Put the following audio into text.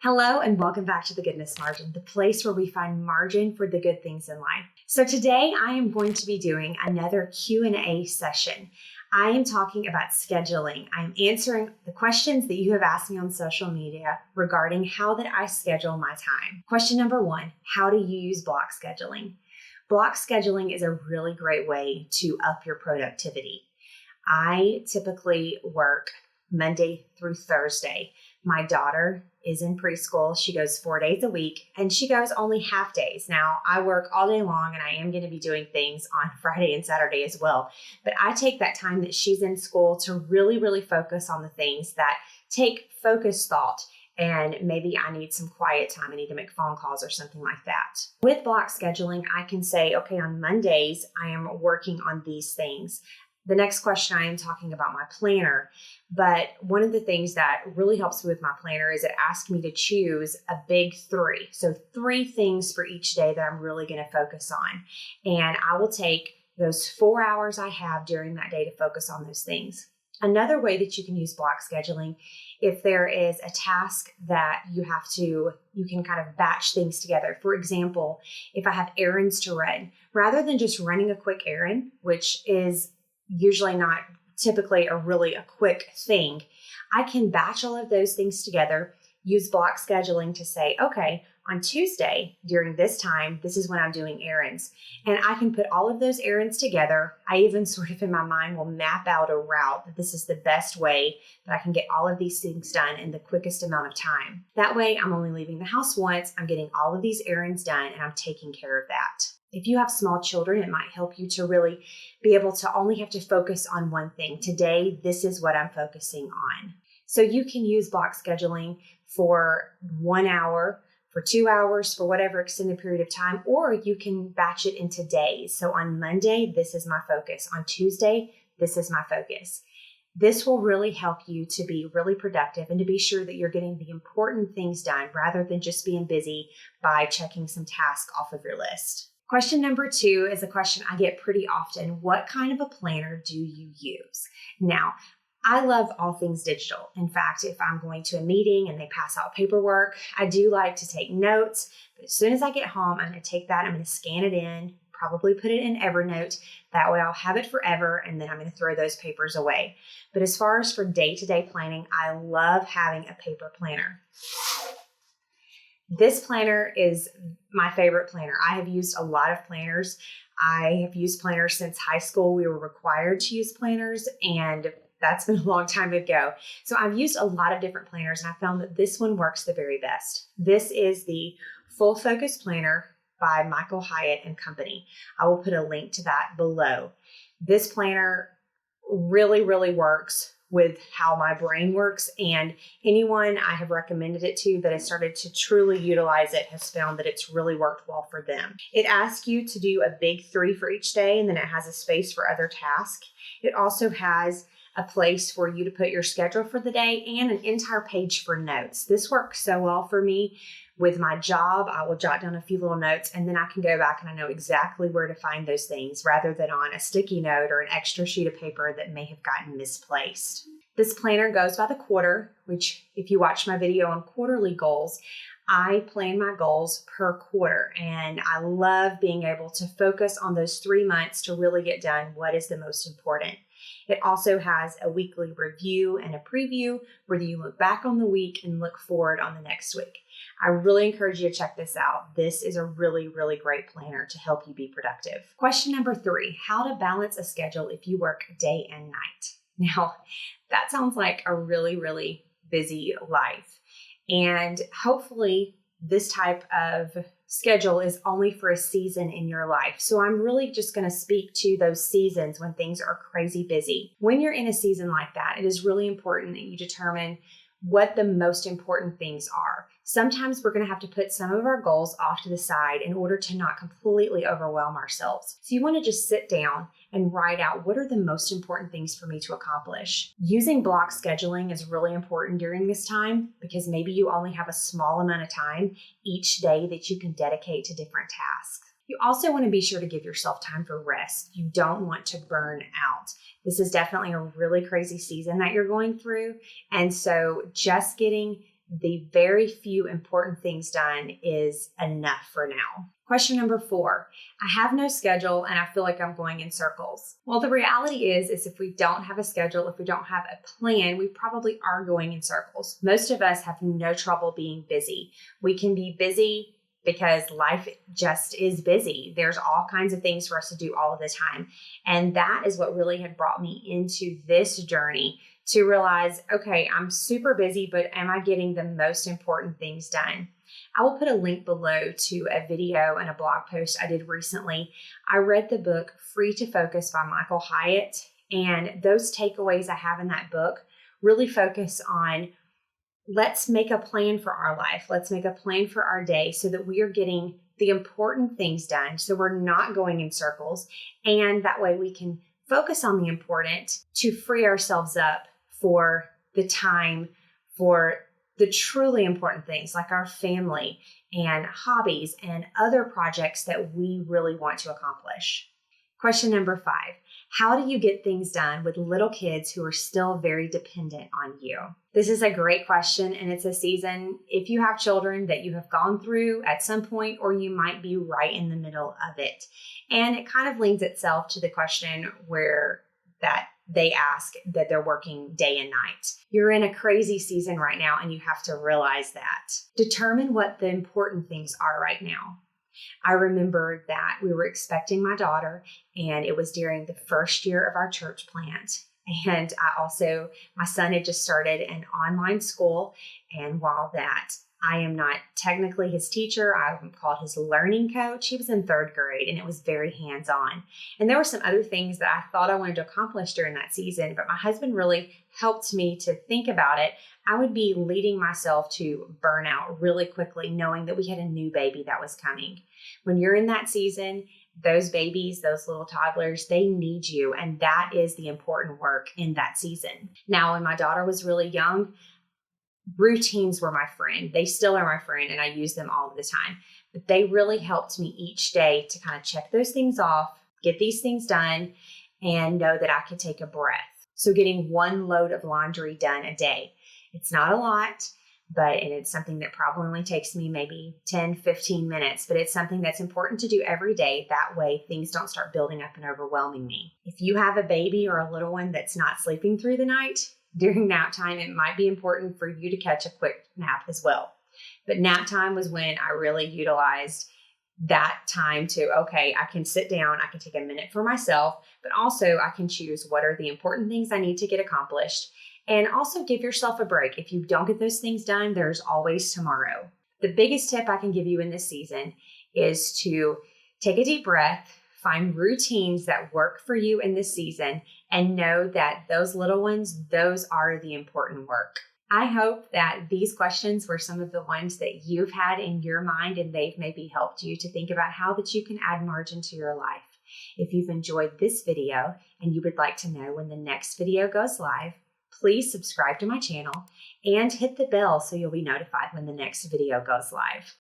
Hello and welcome back to The Goodness Margin, the place where we find margin for the good things in life. So today I am going to be doing another Q&A session. I am talking about scheduling. I'm answering the questions that you have asked me on social media regarding how that I schedule my time. Question number 1, how do you use block scheduling? Block scheduling is a really great way to up your productivity. I typically work Monday through Thursday. My daughter is in preschool. She goes 4 days a week and she goes only half days. Now I work all day long and I am going to be doing things on Friday and Saturday as well. But I take that time that she's in school to really focus on the things that take focused thought. And maybe I need some quiet time. I need to make phone calls or something like that. With block scheduling, I can say, okay, on Mondays, I am working on these things. The next question, I am talking about my planner, but one of the things that really helps me with my planner is it asks me to choose a big 3. So 3 things for each day that I'm really going to focus on. And I will take those 4 hours I have during that day to focus on those things. Another way that you can use block scheduling, if there is a task that you can kind of batch things together. For example, if I have errands to run, rather than just running a quick errand, which is usually not typically a quick thing, I can batch all of those things together, use block scheduling to say, okay, on Tuesday during this time, this is when I'm doing errands. And I can put all of those errands together. I even sort of in my mind will map out a route that this is the best way that I can get all of these things done in the quickest amount of time. That way, I'm only leaving the house once, I'm getting all of these errands done, and I'm taking care of that. If you have small children, it might help you to really be able to only have to focus on one thing. Today, this is what I'm focusing on. So you can use block scheduling for 1 hour, for 2 hours, for whatever extended period of time, or you can batch it into days. So on Monday, this is my focus. On Tuesday, this is my focus. This will really help you to be really productive and to be sure that you're getting the important things done rather than just being busy by checking some tasks off of your list. Question number 2 is a question I get pretty often. What kind of a planner do you use? Now, I love all things digital. In fact, if I'm going to a meeting and they pass out paperwork, I do like to take notes. But as soon as I get home, I'm going to take that, I'm going to scan it in, probably put it in Evernote. That way I'll have it forever, and then I'm going to throw those papers away. But as far as for day-to-day planning, I love having a paper planner. This planner is my favorite planner. I have used a lot of planners. I have used planners since high school. We were required to use planners, and that's been a long time ago. So I've used a lot of different planners, and I found that this one works the very best. This is the Full Focus Planner by Michael Hyatt and Company. I will put a link to that below. This planner really works with how my brain works, and anyone I have recommended it to that has started to truly utilize it has found that it's really worked well for them. It asks you to do a big 3 for each day, and then it has a space for other tasks. It also has a place for you to put your schedule for the day and an entire page for notes. This works so well for me. With my job, I will jot down a few little notes, and then I can go back and I know exactly where to find those things rather than on a sticky note or an extra sheet of paper that may have gotten misplaced. This planner goes by the quarter, which if you watch my video on quarterly goals, I plan my goals per quarter, and I love being able to focus on those 3 months to really get done what is the most important. It also has a weekly review and a preview where you look back on the week and look forward on the next week. I really encourage you to check this out. This is a really great planner to help you be productive. Question number 3, how to balance a schedule if you work day and night. Now, that sounds like a really busy life. And hopefully this type of schedule is only for a season in your life. So I'm really just going to speak to those seasons when things are crazy busy. When you're in a season like that, it is really important that you determine what the most important things are. Sometimes we're going to have to put some of our goals off to the side in order to not completely overwhelm ourselves. So you want to just sit down and write out what are the most important things for me to accomplish. Using block scheduling is really important during this time because maybe you only have a small amount of time each day that you can dedicate to different tasks. You also want to be sure to give yourself time for rest. You don't want to burn out. This is definitely a really crazy season that you're going through. And so just getting the very few important things done is enough for now. Question number 4, I have no schedule and I feel like I'm going in circles. Well, the reality is if we don't have a schedule, if we don't have a plan, we probably are going in circles. Most of us have no trouble being busy. We can be busy because life just is busy. There's all kinds of things for us to do all of the time. And that is what really had brought me into this journey to realize, okay, I'm super busy, but am I getting the most important things done? I will put a link below to a video and a blog post I did recently. I read the book Free to Focus by Michael Hyatt, and those takeaways I have in that book really focus on let's make a plan for our life. Let's make a plan for our day so that we are getting the important things done, so we're not going in circles, and that way we can focus on the important to free ourselves up for the time for the truly important things like our family and hobbies and other projects that we really want to accomplish. Question number 5, how do you get things done with little kids who are still very dependent on you? This is a great question, and it's a season, if you have children, that you have gone through at some point, or you might be right in the middle of it. And it kind of lends itself to the question where that they ask that they're working day and night. You're in a crazy season right now, and you have to realize that. Determine what the important things are right now. I remember that we were expecting my daughter, and it was during the first year of our church plant. And my son had just started an online school. And while that I am not technically his teacher, I'm called his learning coach. He was in 3rd grade, and it was very hands-on. And there were some other things that I thought I wanted to accomplish during that season, but my husband really helped me to think about it. I would be leading myself to burnout really quickly, knowing that we had a new baby that was coming. When you're in that season, those babies, those little toddlers, they need you. And that is the important work in that season. Now, when my daughter was really young, routines were my friend. They still are my friend, and I use them all the time. But they really helped me each day to kind of check those things off, get these things done, and know that I could take a breath. So getting 1 load of laundry done a day. It's not a lot, and it's something that probably only takes me maybe 10, 15 minutes, but it's something that's important to do every day. That way things don't start building up and overwhelming me. If you have a baby or a little one that's not sleeping through the night, during nap time, it might be important for you to catch a quick nap as well. But nap time was when I really utilized that time to, okay, I can sit down, I can take a minute for myself, but also I can choose what are the important things I need to get accomplished. And also give yourself a break. If you don't get those things done, there's always tomorrow. The biggest tip I can give you in this season is to take a deep breath, find routines that work for you in this season, and know that those little ones, those are the important work. I hope that these questions were some of the ones that you've had in your mind, and they've maybe helped you to think about how that you can add margin to your life. If you've enjoyed this video and you would like to know when the next video goes live, please subscribe to my channel and hit the bell so you'll be notified when the next video goes live.